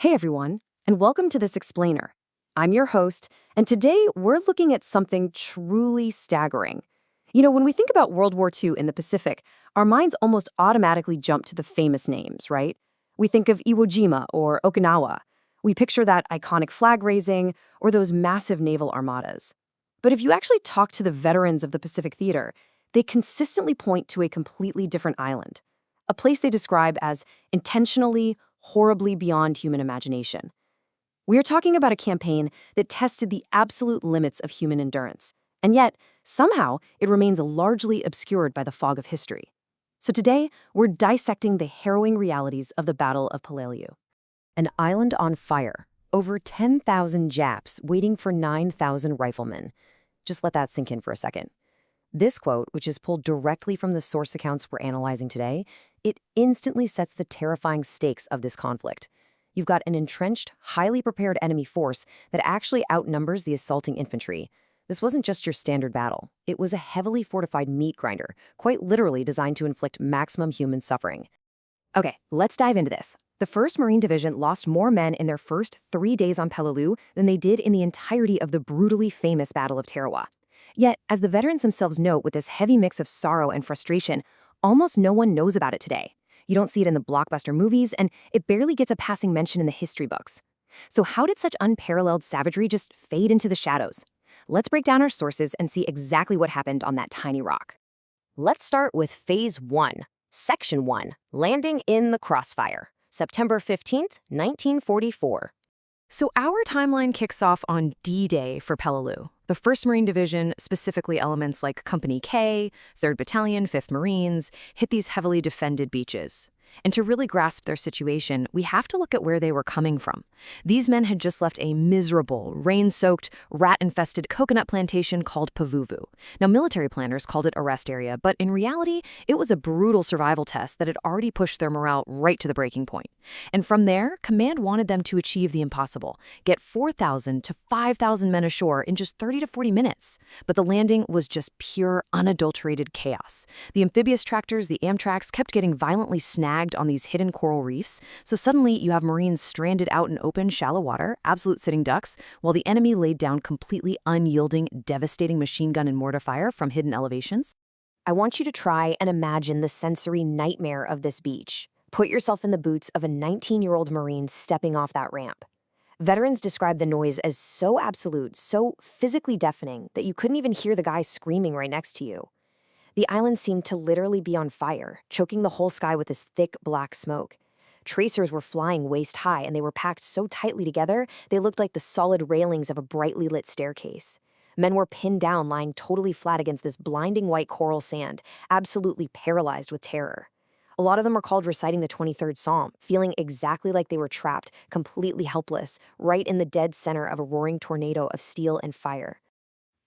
Hey everyone, and welcome to this explainer. I'm your host, and today we're looking at something truly staggering. When we think about World War II in the Pacific, our minds almost automatically jump to the famous names, right? We think of Iwo Jima or Okinawa. We picture that iconic flag raising or those massive naval armadas. But if you actually talk to the veterans of the Pacific Theater, they consistently point to a completely different island, a place they describe as intentionally, horribly beyond human imagination. We are talking about a campaign that tested the absolute limits of human endurance, and yet, somehow, it remains largely obscured by the fog of history. So today, we're dissecting the harrowing realities of the Battle of Peleliu. An island on fire, over 10,000 Japs waiting for 9,000 riflemen. Just let that sink in for a second. This quote, which is pulled directly from the source accounts we're analyzing today, it instantly sets the terrifying stakes of this conflict. You've got an entrenched, highly prepared enemy force that actually outnumbers the assaulting infantry. This wasn't just your standard battle. It was a heavily fortified meat grinder, quite literally designed to inflict maximum human suffering. Okay, let's dive into this. The 1st Marine Division lost more men in their first 3 days on Peleliu than they did in the entirety of the brutally famous Battle of Tarawa. Yet, as the veterans themselves note with this heavy mix of sorrow and frustration, almost no one knows about it today. You don't see it in the blockbuster movies, and it barely gets a passing mention in the history books. So how did such unparalleled savagery just fade into the shadows? Let's break down our sources and see exactly what happened on that tiny rock. Let's start with Phase 1, Section 1, Landing in the Crossfire, September 15th, 1944. So our timeline kicks off on D-Day for Peleliu. The 1st Marine Division, specifically elements like Company K, 3rd Battalion, 5th Marines, hit these heavily defended beaches. And to really grasp their situation, we have to look at where they were coming from. These men had just left a miserable, rain-soaked, rat-infested coconut plantation called Pavuvu. Now, military planners called it a rest area, but in reality, it was a brutal survival test that had already pushed their morale right to the breaking point. And from there, command wanted them to achieve the impossible, get 4,000 to 5,000 men ashore in just 30 to 40 minutes. But the landing was just pure, unadulterated chaos. The amphibious tractors, the Amtraks, kept getting violently snagged on these hidden coral reefs, so suddenly you have Marines stranded out in open, shallow water, absolute sitting ducks, while the enemy laid down completely unyielding, devastating machine gun and mortar fire from hidden elevations. I want you to try and imagine the sensory nightmare of this beach. Put yourself in the boots of a 19-year-old Marine stepping off that ramp. Veterans describe the noise as so absolute, so physically deafening, that you couldn't even hear the guy screaming right next to you. The island seemed to literally be on fire, choking the whole sky with this thick black smoke. Tracers were flying waist-high, and they were packed so tightly together, they looked like the solid railings of a brightly lit staircase. Men were pinned down, lying totally flat against this blinding white coral sand, absolutely paralyzed with terror. A lot of them were called reciting the 23rd Psalm, feeling exactly like they were trapped, completely helpless, right in the dead center of a roaring tornado of steel and fire.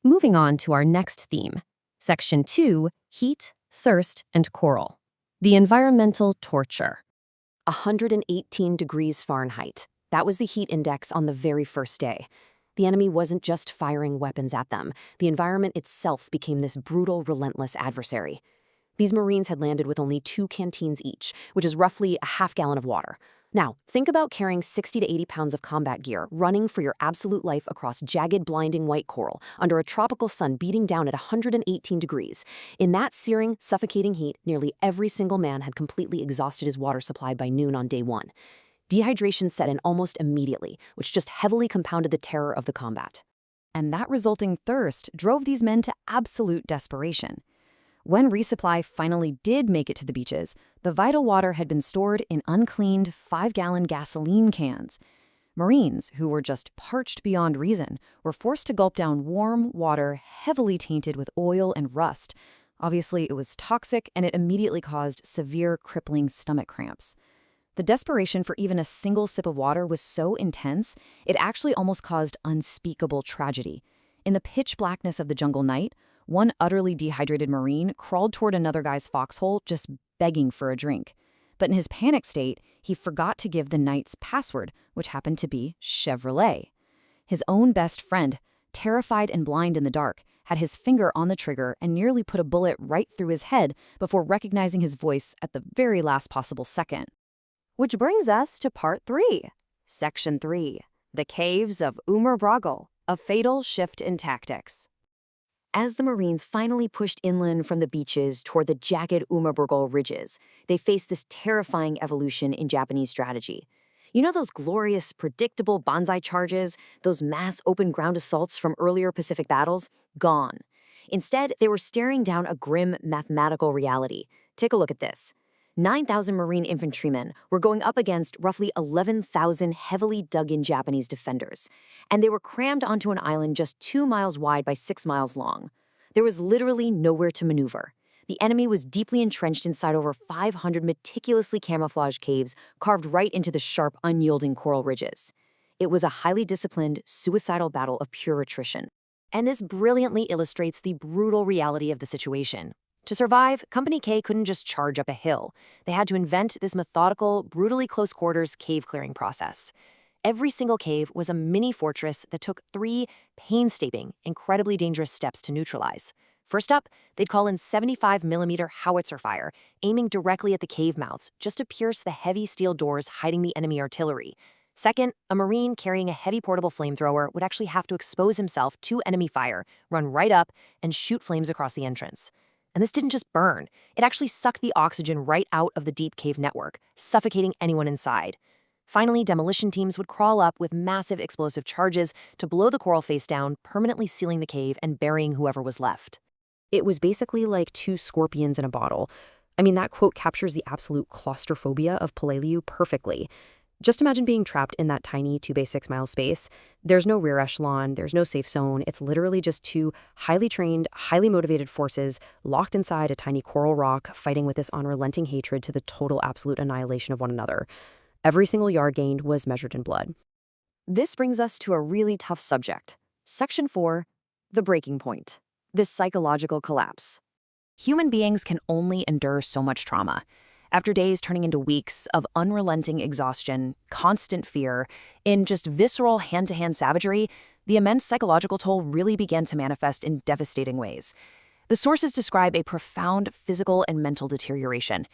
Moving on to our next theme. Section 2, Heat, Thirst, and Coral. The environmental torture. 118 degrees Fahrenheit. That was the heat index on the very first day. The enemy wasn't just firing weapons at them. The environment itself became this brutal, relentless adversary. These Marines had landed with only 2 canteens each, which is roughly a half-gallon of water. Now, think about carrying 60 to 80 pounds of combat gear, running for your absolute life across jagged, blinding white coral, under a tropical sun beating down at 118 degrees. In that searing, suffocating heat, nearly every single man had completely exhausted his water supply by noon on day 1. Dehydration set in almost immediately, which just heavily compounded the terror of the combat. And that resulting thirst drove these men to absolute desperation. When resupply finally did make it to the beaches, the vital water had been stored in uncleaned 5-gallon gasoline cans. Marines, who were just parched beyond reason, were forced to gulp down warm water heavily tainted with oil and rust. Obviously, it was toxic, and it immediately caused severe, crippling stomach cramps. The desperation for even a single sip of water was so intense, it actually almost caused unspeakable tragedy. In the pitch blackness of the jungle night, one utterly dehydrated Marine crawled toward another guy's foxhole, just begging for a drink. But in his panic state, he forgot to give the night's password, which happened to be Chevrolet. His own best friend, terrified and blind in the dark, had his finger on the trigger and nearly put a bullet right through his head before recognizing his voice at the very last possible second. Which brings us to part 3. Section 3. The Caves of Impregnable, a fatal shift in tactics. As the Marines finally pushed inland from the beaches toward the jagged Impregnable ridges, they faced this terrifying evolution in Japanese strategy. You know those glorious, predictable banzai charges, those mass open ground assaults from earlier Pacific battles? Gone. Instead, they were staring down a grim mathematical reality. Take a look at this. 9,000 Marine infantrymen were going up against roughly 11,000 heavily dug-in Japanese defenders, and they were crammed onto an island just 2 miles wide by 6 miles long. There was literally nowhere to maneuver. The enemy was deeply entrenched inside over 500 meticulously camouflaged caves carved right into the sharp, unyielding coral ridges. It was a highly disciplined, suicidal battle of pure attrition. And this brilliantly illustrates the brutal reality of the situation. To survive, Company K couldn't just charge up a hill. They had to invent this methodical, brutally close-quarters cave-clearing process. Every single cave was a mini fortress that took 3 painstaking, incredibly dangerous steps to neutralize. First up, they'd call in 75mm howitzer fire, aiming directly at the cave mouths, just to pierce the heavy steel doors hiding the enemy artillery. Second, a Marine carrying a heavy portable flamethrower would actually have to expose himself to enemy fire, run right up, and shoot flames across the entrance. And this didn't just burn, it actually sucked the oxygen right out of the deep cave network, suffocating anyone inside. Finally, demolition teams would crawl up with massive explosive charges to blow the coral face down, permanently sealing the cave and burying whoever was left. It was basically like 2 scorpions in a bottle. I mean, that quote captures the absolute claustrophobia of Peleliu perfectly. Just imagine being trapped in that tiny 2 by 6 mile space. There's no rear echelon, there's no safe zone. It's literally just 2 highly trained, highly motivated forces locked inside a tiny coral rock, fighting with this unrelenting hatred to the total absolute annihilation of one another. Every single yard gained was measured in blood. This brings us to a really tough subject. Section 4, the breaking point. This psychological collapse. Human beings can only endure so much trauma. After days turning into weeks of unrelenting exhaustion, constant fear, in just visceral hand-to-hand savagery, the immense psychological toll really began to manifest in devastating ways. The sources describe a profound physical and mental deterioration.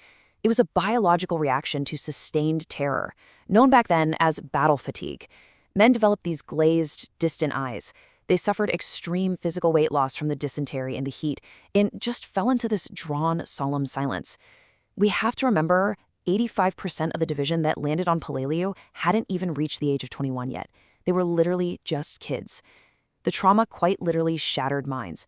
It was a biological reaction to sustained terror, known back then as battle fatigue. Men developed these glazed, distant eyes. They suffered extreme physical weight loss from the dysentery and the heat, and just fell into this drawn, solemn silence. We have to remember 85% of the division that landed on Peleliu hadn't even reached the age of 21 yet. They were literally just kids. The trauma quite literally shattered minds.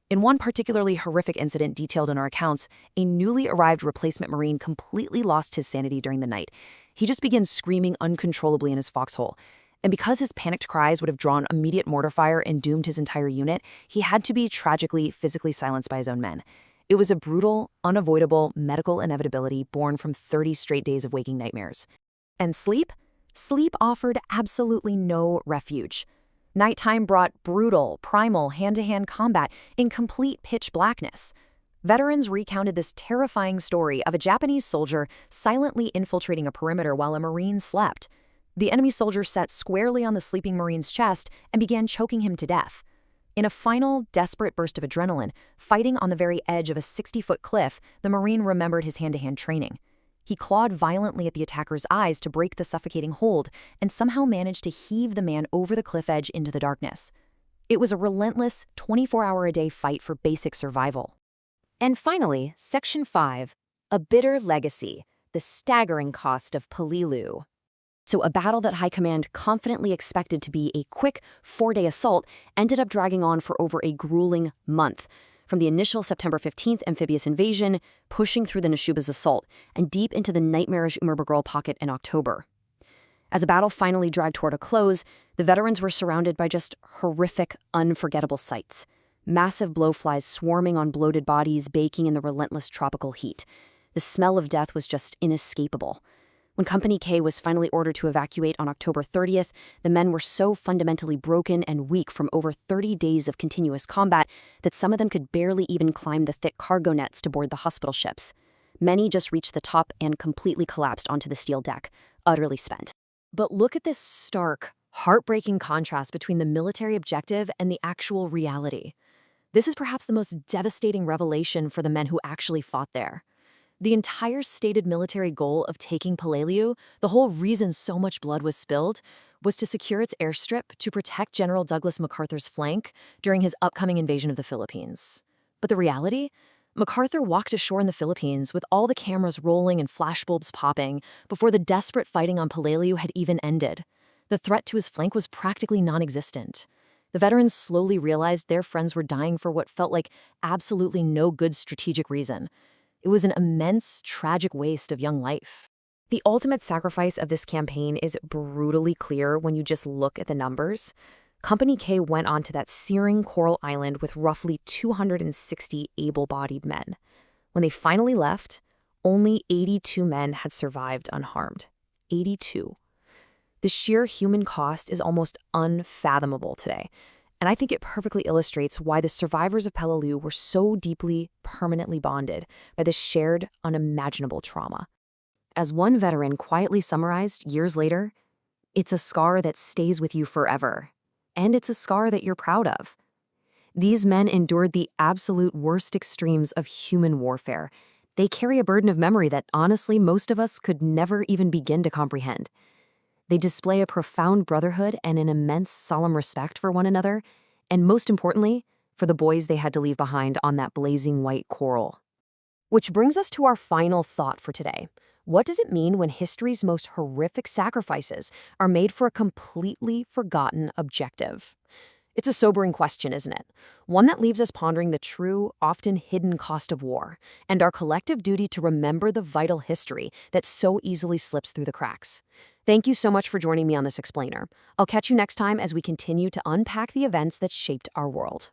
In one particularly horrific incident detailed in our accounts, a newly arrived replacement Marine completely lost his sanity during the night. He just began screaming uncontrollably in his foxhole. And because his panicked cries would have drawn immediate mortar fire and doomed his entire unit, he had to be tragically, physically silenced by his own men. It was a brutal, unavoidable medical inevitability born from 30 straight days of waking nightmares. And sleep? Sleep offered absolutely no refuge. Nighttime brought brutal, primal, hand-to-hand combat in complete pitch blackness. Veterans recounted this terrifying story of a Japanese soldier silently infiltrating a perimeter while a Marine slept. The enemy soldier sat squarely on the sleeping Marine's chest and began choking him to death. In a final, desperate burst of adrenaline, fighting on the very edge of a 60-foot cliff, the Marine remembered his hand-to-hand training. He clawed violently at the attacker's eyes to break the suffocating hold and somehow managed to heave the man over the cliff edge into the darkness. It was a relentless, 24-hour-a-day fight for basic survival. And finally, Section 5, a bitter legacy, the staggering cost of Peleliu. So a battle that High Command confidently expected to be a quick 4-day assault ended up dragging on for over a grueling month, from the initial September 15th amphibious invasion, pushing through the Nishuba's assault, and deep into the nightmarish Impregnable pocket in October. As the battle finally dragged toward a close, the veterans were surrounded by just horrific, unforgettable sights. Massive blowflies swarming on bloated bodies, baking in the relentless tropical heat. The smell of death was just inescapable. When Company K was finally ordered to evacuate on October 30th, the men were so fundamentally broken and weak from over 30 days of continuous combat that some of them could barely even climb the thick cargo nets to board the hospital ships. Many just reached the top and completely collapsed onto the steel deck, utterly spent. But look at this stark, heartbreaking contrast between the military objective and the actual reality. This is perhaps the most devastating revelation for the men who actually fought there. The entire stated military goal of taking Peleliu, the whole reason so much blood was spilled, was to secure its airstrip to protect General Douglas MacArthur's flank during his upcoming invasion of the Philippines. But the reality? MacArthur walked ashore in the Philippines with all the cameras rolling and flashbulbs popping before the desperate fighting on Peleliu had even ended. The threat to his flank was practically non-existent. The veterans slowly realized their friends were dying for what felt like absolutely no good strategic reason. It was an immense, tragic waste of young life. The ultimate sacrifice of this campaign is brutally clear when you just look at the numbers. Company K went onto that searing coral island with roughly 260 able-bodied men. When they finally left, only 82 men had survived unharmed. 82. The sheer human cost is almost unfathomable today, and I think it perfectly illustrates why the survivors of Peleliu were so deeply, permanently bonded by this shared, unimaginable trauma. As one veteran quietly summarized years later, "It's a scar that stays with you forever, and it's a scar that you're proud of." These men endured the absolute worst extremes of human warfare. They carry a burden of memory that honestly most of us could never even begin to comprehend. They display a profound brotherhood and an immense solemn respect for one another, and most importantly, for the boys they had to leave behind on that blazing white coral. Which brings us to our final thought for today. What does it mean when history's most horrific sacrifices are made for a completely forgotten objective? It's a sobering question, isn't it? One that leaves us pondering the true, often hidden cost of war, and our collective duty to remember the vital history that so easily slips through the cracks. Thank you so much for joining me on this explainer. I'll catch you next time as we continue to unpack the events that shaped our world.